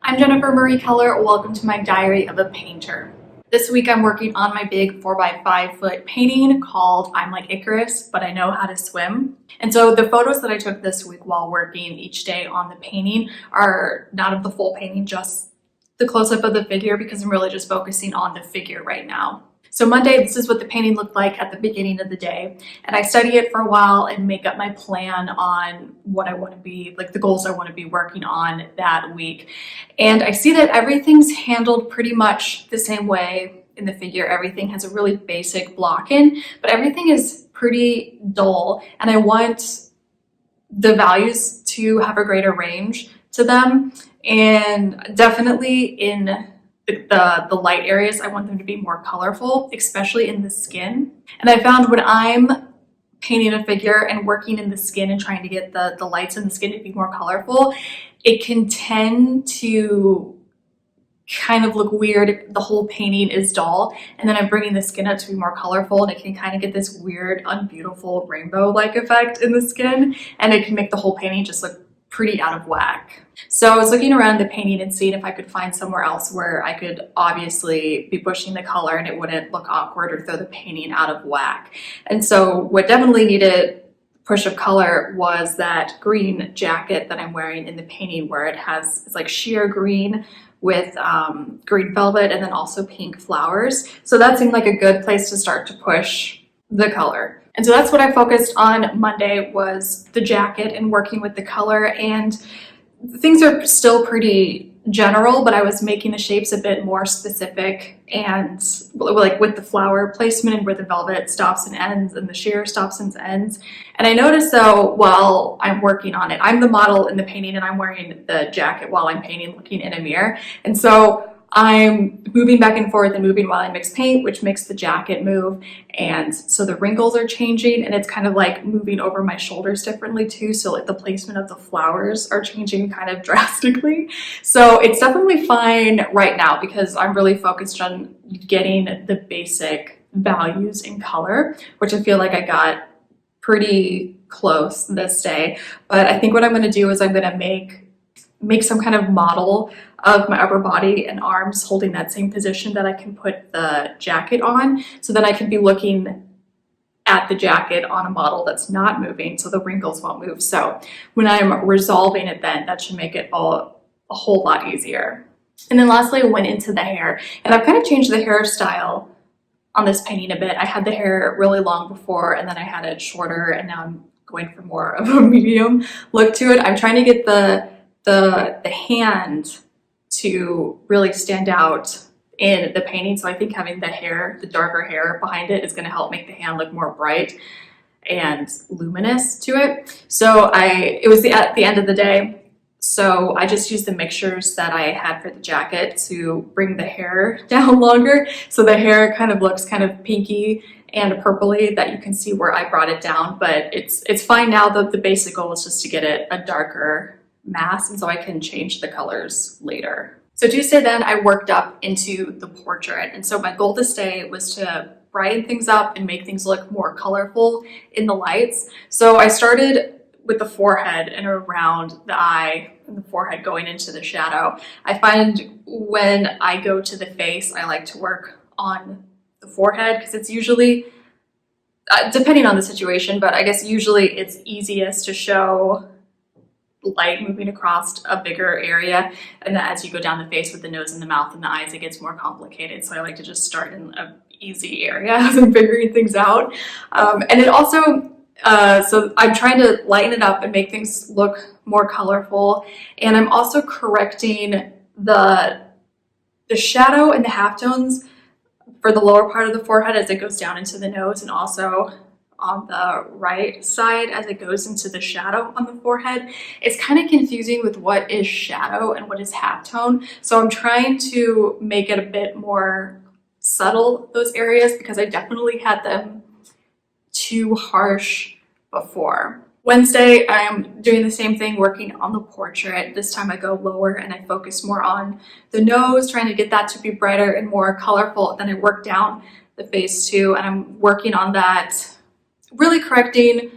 I'm Jennifer Marie Keller. Welcome to my Diary of a Painter. This week I'm working on my big 4x5 foot painting called I'm Like Icarus, but I Know How to Swim. And so the photos that I took this week while working each day on the painting are not of the full painting, just the close-up of the figure, because I'm really just focusing on the figure right now. So Monday, this is what the painting looked like at the beginning of the day. And I study it for a while and make up my plan on what I want to be, like the goals I want to be working on that week. And I see that everything's handled pretty much the same way in the figure. Everything has a really basic block in, but everything is pretty dull. And I want the values to have a greater range to them. And definitely in the light areas, I want them to be more colorful, especially in the skin. And I found when I'm painting a figure and working in the skin and trying to get the lights in the skin to be more colorful, it can tend to kind of look weird if the whole painting is dull, and then I'm bringing the skin up to be more colorful, and it can kind of get this weird, unbeautiful rainbow-like effect in the skin, and it can make the whole painting just look pretty out of whack. So I was looking around the painting and seeing if I could find somewhere else where I could obviously be pushing the color and it wouldn't look awkward or throw the painting out of whack. And so what definitely needed push of color was that green jacket that I'm wearing in the painting, where it's like sheer green with green velvet and then also pink flowers. So that seemed like a good place to start to push the color. And so that's what I focused on Monday, was the jacket and working with the color. And things are still pretty general, but I was making the shapes a bit more specific, and like with the flower placement and where the velvet stops and ends and the sheer stops and ends. And I noticed though, while I'm working on it, I'm the model in the painting and I'm wearing the jacket while I'm painting, looking in a mirror. And so I'm moving back and forth and moving while I mix paint, which makes the jacket move. And so the wrinkles are changing, and it's kind of like moving over my shoulders differently too. So like the placement of the flowers are changing kind of drastically. So it's definitely fine right now because I'm really focused on getting the basic values in color, which I feel like I got pretty close this day. But I think what I'm going to do is I'm going to make some kind of model of my upper body and arms holding that same position that I can put the jacket on, so that I can be looking at the jacket on a model that's not moving, so the wrinkles won't move. So when I'm resolving it, then that should make it all a whole lot easier. And then lastly, I went into the hair, and I've kind of changed the hairstyle on this painting a bit. I had the hair really long before, and then I had it shorter, and now I'm going for more of a medium look to it. I'm trying to get the hand to really stand out in the painting. So I think having the darker hair behind it is going to help make the hand look more bright and luminous to it. So it was at the end of the day, so I just used the mixtures that I had for the jacket to bring the hair down longer. So the hair kind of looks kind of pinky and purpley, that you can see where I brought it down, but it's fine now. The basic goal is just to get it a darker mass, and so I can change the colors later. So Tuesday then I worked up into the portrait, and so my goal this day was to brighten things up and make things look more colorful in the lights. So I started with the forehead and around the eye and the forehead going into the shadow. I find when I go to the face, I like to work on the forehead because it's usually, depending on the situation, but I guess usually it's easiest to show light moving across a bigger area, and then as you go down the face with the nose and the mouth and the eyes, it gets more complicated. So I like to just start in an easy area as I'm figuring things out. And it also, so I'm trying to lighten it up and make things look more colorful, and I'm also correcting the shadow and the halftones for the lower part of the forehead as it goes down into the nose, and also on the right side as it goes into the shadow on the forehead. It's kind of confusing with what is shadow and what is halftone. So I'm trying to make it a bit more subtle, those areas, because I definitely had them too harsh before. Wednesday, I'm doing the same thing, working on the portrait. This time I go lower and I focus more on the nose, trying to get that to be brighter and more colorful. Then I work down the face too, and I'm working on that, really correcting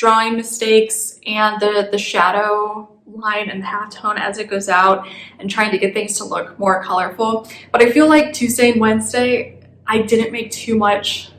drawing mistakes and the shadow line and the halftone as it goes out and trying to get things to look more colorful. But I feel like Tuesday and Wednesday, I didn't make too much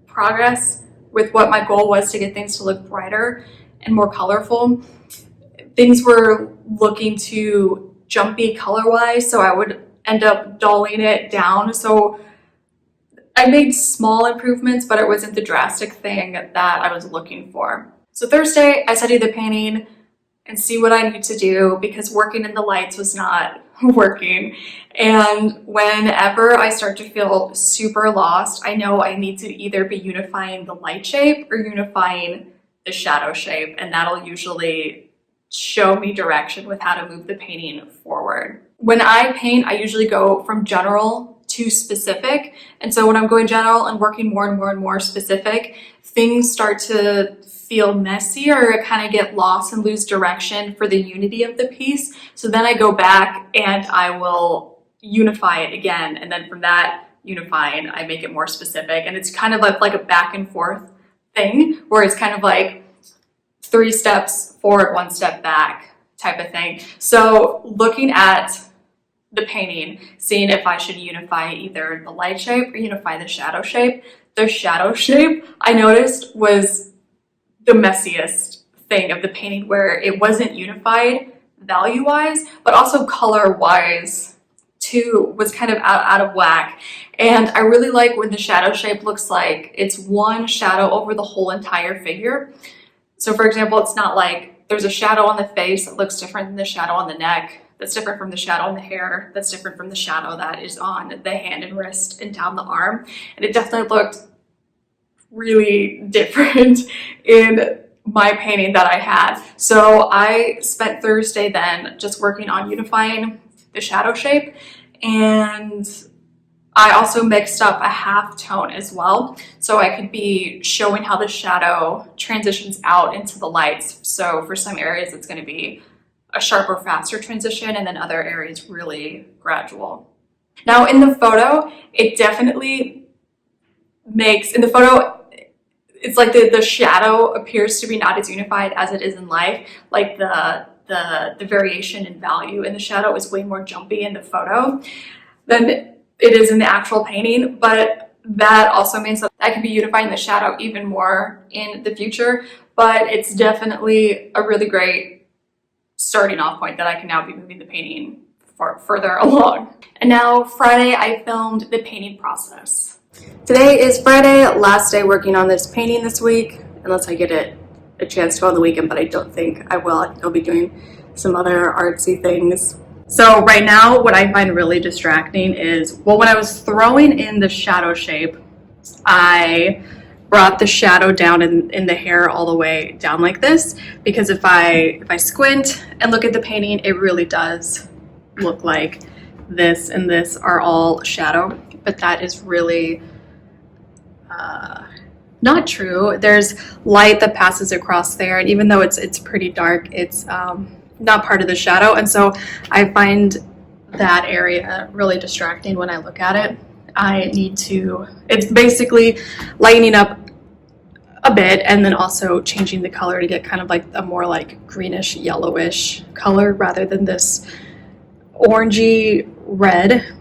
progress with what my goal was to get things to look brighter and more colorful. Things were looking too jumpy color-wise, so I would end up dulling it down. So I made small improvements, but it wasn't the drastic thing that I was looking for. So Thursday, I studied the painting and see what I need to do because working in the lights was not working. And whenever I start to feel super lost, I know I need to either be unifying the light shape or unifying the shadow shape, and that'll usually show me direction with how to move the painting forward. When I paint, I usually go from general to specific. And so when I'm going general and working more and more and more specific, things start to feel messy or kind of get lost and lose direction for the unity of the piece. So then I go back and I will unify it again. And then from that unifying, I make it more specific. And it's kind of like a back and forth thing where it's kind of like 3 steps forward, 1 step back type of thing. So looking at the painting, seeing if I should unify either the light shape or unify the shadow shape. The shadow shape I noticed was the messiest thing of the painting, where it wasn't unified value-wise, but also color-wise too was kind of out of whack. And I really like when the shadow shape looks like it's one shadow over the whole entire figure. So for example, it's not like there's a shadow on the face that looks different than the shadow on the neck, that's different from the shadow on the hair, that's different from the shadow that is on the hand and wrist and down the arm. And it definitely looked really different in my painting that I had. So I spent Thursday then just working on unifying the shadow shape, and I also mixed up a half tone as well, so I could be showing how the shadow transitions out into the lights. So for some areas it's going to be a sharper, faster transition, and then other areas really gradual. Now in the photo, it definitely makes, in the photo, it's like the shadow appears to be not as unified as it is in life. Like the variation in value in the shadow is way more jumpy in the photo than it is in the actual painting, but that also means that I can be unifying the shadow even more in the future. But it's definitely a really great starting off point that I can now be moving the painting further along. And now Friday, I filmed the painting process. Today is Friday, last day working on this painting this week, unless I get a chance to on the weekend, but I don't think I will. I think I'll be doing some other artsy things. So right now, what I find really distracting is, well, when I was throwing in the shadow shape, I brought the shadow down in the hair all the way down like this, because if I squint and look at the painting, it really does look like this and this are all shadow, but that is really not true. There's light that passes across there, and even though it's pretty dark, it's not part of the shadow, and so I find that area really distracting when I look at it. I need to, it's basically lightening up a bit and then also changing the color to get kind of like a more like greenish yellowish color rather than this orangey red.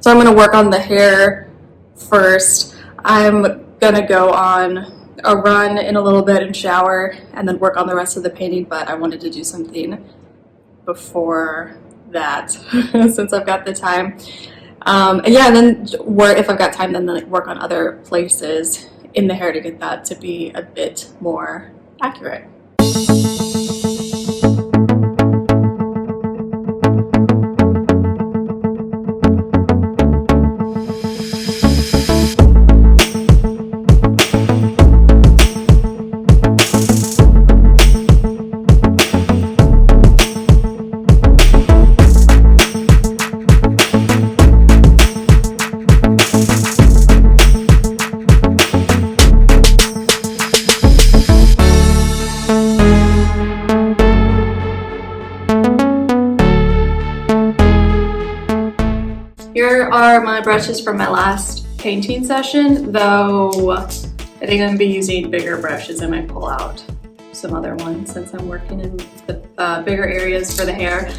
So I'm going to work on the hair first. I'm gonna go on a run in a little bit and shower and then work on the rest of the painting, but I wanted to do something before that since I've got the time. And yeah, and then if I've got time, then work on other places in the hair to get that to be a bit more accurate. Here are my brushes from my last painting session, though I think I'm going to be using bigger brushes in my pull-out. some other ones since I'm working in the bigger areas for the hair.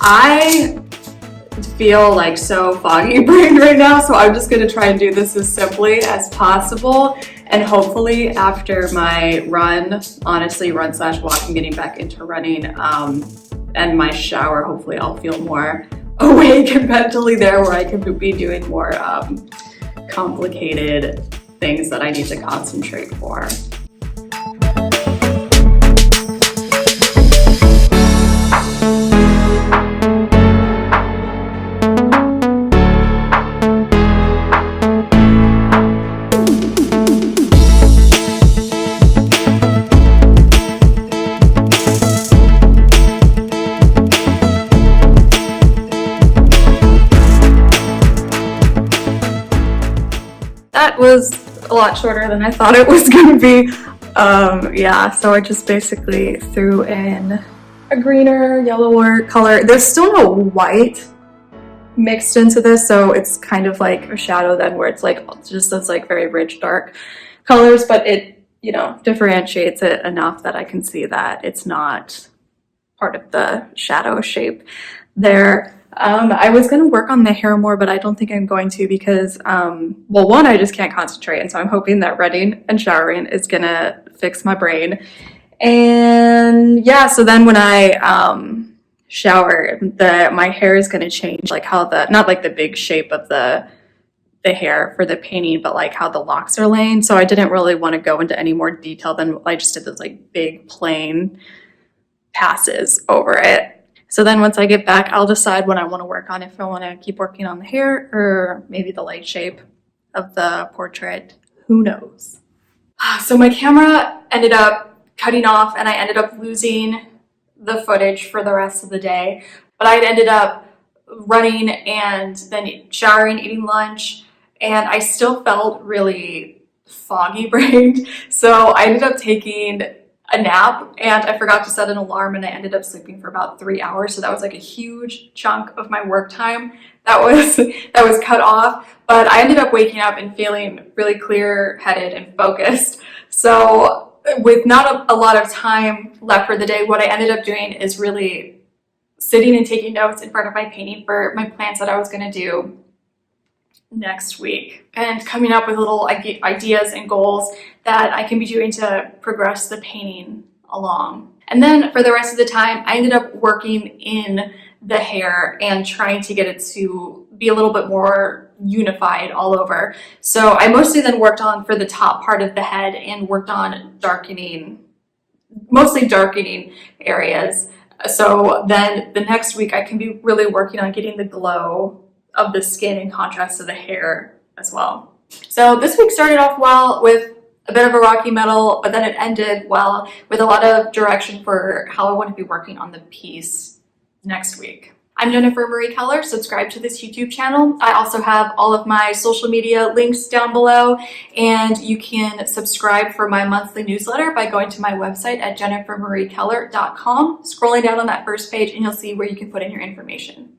I feel like so foggy brained right now, so I'm just gonna try and do this as simply as possible, and hopefully after my run, honestly run / walk and getting back into running, and my shower, hopefully I'll feel more awake and mentally there where I can be doing more complicated things that I need to concentrate for. That was a lot shorter than I thought it was gonna be. Yeah, so I just basically threw in a greener, yellower color. There's still no white mixed into this, so it's kind of like a shadow then where it's like just those like very rich dark colors, but it, you know, differentiates it enough that I can see that it's not part of the shadow shape there. I was going to work on the hair more, but I don't think I'm going to because, well, one, I just can't concentrate. And so I'm hoping that running and showering is going to fix my brain. And yeah, so then when I shower, my hair is going to change, like how not like the big shape of the hair for the painting, but like how the locks are laying. So I didn't really want to go into any more detail than I just did those like big plain passes over it. So then once I get back, I'll decide what I want to work on, if I want to keep working on the hair or maybe the light shape of the portrait. Who knows? So my camera ended up cutting off and I ended up losing the footage for the rest of the day. But I ended up running and then showering, eating lunch, and I still felt really foggy brained. So I ended up taking a nap and I forgot to set an alarm and I ended up sleeping for about 3 hours. So that was like a huge chunk of my work time that was cut off. But I ended up waking up and feeling really clear-headed and focused. So with not a lot of time left for the day, what I ended up doing is really sitting and taking notes in front of my painting for my plans that I was going to do next week and coming up with little ideas and goals that I can be doing to progress the painting along. And then for the rest of the time, I ended up working in the hair and trying to get it to be a little bit more unified all over. So I mostly then worked on for the top part of the head and worked on mostly darkening areas. So then the next week I can be really working on getting the glow of the skin in contrast to the hair as well. So this week started off well with a bit of a rocky metal, but then it ended well with a lot of direction for how I want to be working on the piece next week. I'm Jennifer Marie Keller. Subscribe to this YouTube channel. I also have all of my social media links down below, and you can subscribe for my monthly newsletter by going to my website at jennifermariekeller.com, scrolling down on that first page, and you'll see where you can put in your information.